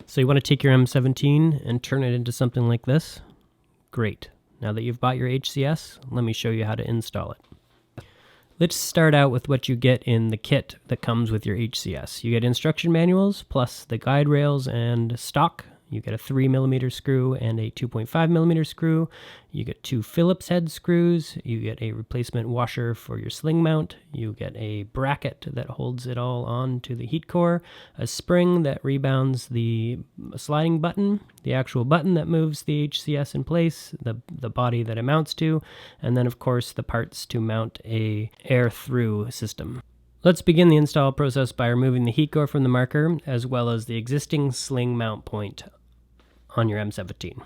So you want to take your M17 and turn it into something like this? Great. Now that you've bought your HCS, let me show you how to install it. Let's start out with what you get in the kit that comes with your HCS. You get instruction manuals plus the guide rails and stock. You get a 3mm screw and a 2.5mm screw. You get 2 Phillips head screws. You get a replacement washer for your sling mount. You get a bracket that holds it all on to the heat core, a spring that rebounds the sliding button, the actual button that moves the HCS in place, the body that it mounts to, and then of course the parts to mount a air-through system. Let's begin the install process by removing the heat core from the marker, as well as the existing sling mount point on your M17.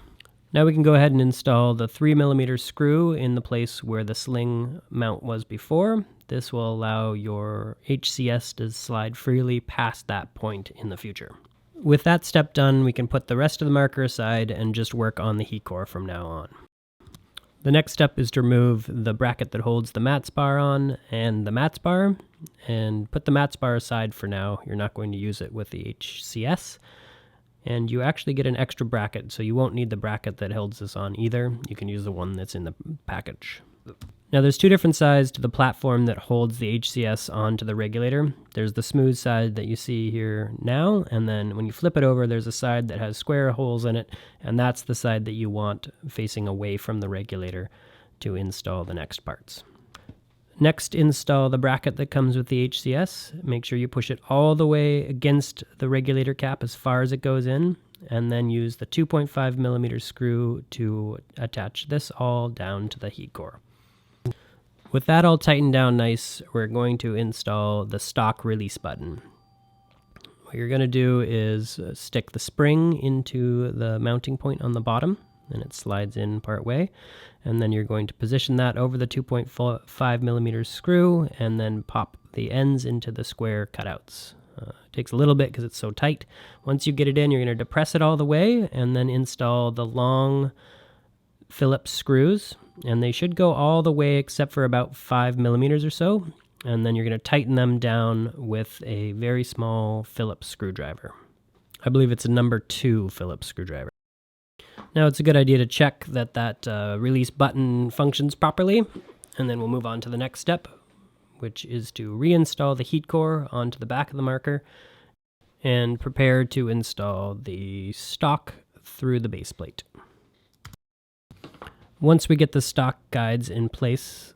Now we can go ahead and install the 3mm screw in the place where the sling mount was before. This will allow your HCS to slide freely past that point in the future. With that step done, we can put the rest of the marker aside and just work on the heat core from now on. The next step is to remove the bracket that holds the mats bar on and the mats bar, and put the mats bar aside for now. You're not going to use it with the HCS. And you actually get an extra bracket, so you won't need the bracket that holds this on either. You can use the one that's in the package. Now there's 2 different sides to the platform that holds the HCS onto the regulator. There's the smooth side that you see here now, and then when you flip it over, there's a side that has square holes in it, and that's the side that you want facing away from the regulator to install the next parts. Next, install the bracket that comes with the HCS. Make sure you push it all the way against the regulator cap as far as it goes in, and then use the 2.5mm screw to attach this all down to the heat core. With that all tightened down nice, we're going to install the stock release button. What you're going to do is stick the spring into the mounting point on the bottom, and it slides in part way. And then you're going to position that over the 2.5mm screw and then pop the ends into the square cutouts. It takes a little bit because it's so tight. Once you get it in, you're going to depress it all the way and then install the long Phillips screws. And they should go all the way except for about 5mm or so. And then you're going to tighten them down with a very small Phillips screwdriver. I believe it's a number 2 Phillips screwdriver. Now it's a good idea to check that release button functions properly, and then we'll move on to the next step, which is to reinstall the heat core onto the back of the marker and prepare to install the stock through the base plate. Once we get the stock guides in place,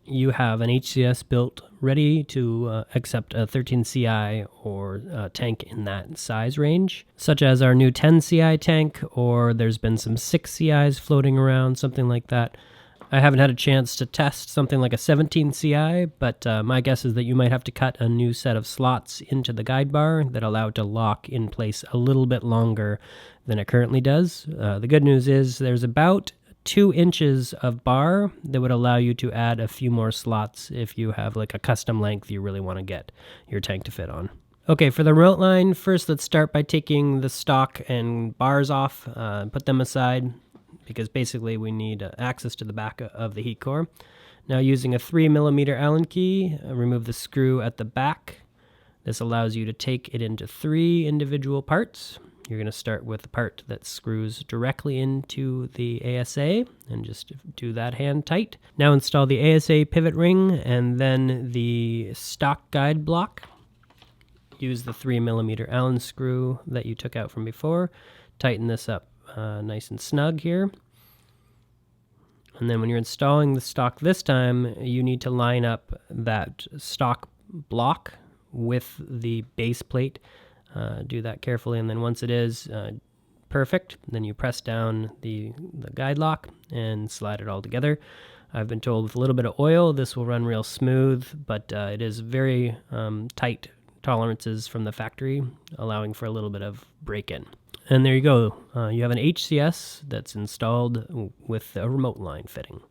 you have an HCS built ready to accept a 13 CI or tank in that size range, such as our new 10 CI tank, or there's been some 6 CIs floating around, something like that. I haven't had a chance to test something like a 17 CI, but my guess is that you might have to cut a new set of slots into the guide bar that allow it to lock in place a little bit longer than it currently does. The good news is there's about 2 inches of bar that would allow you to add a few more slots if you have like a custom length you really want to get your tank to fit on. Okay, for the remote line, first let's start by taking the stock and bars off, put them aside, because basically we need access to the back of the heat core. Now using a 3mm Allen key, remove the screw at the back. This allows you to take it into 3 individual parts. You're going to start with the part that screws directly into the ASA and just do that hand tight. Now install the ASA pivot ring and then the stock guide block. Use the 3mm Allen screw that you took out from before. Tighten this up nice and snug here. And then when you're installing the stock this time, you need to line up that stock block with the base plate. Do that carefully, and then once it is perfect, then you press down the guide lock and slide it all together. I've been told with a little bit of oil this will run real smooth, but it is very tight tolerances from the factory, allowing for a little bit of break-in. And there you go. You have an HCS that's installed with a remote line fitting.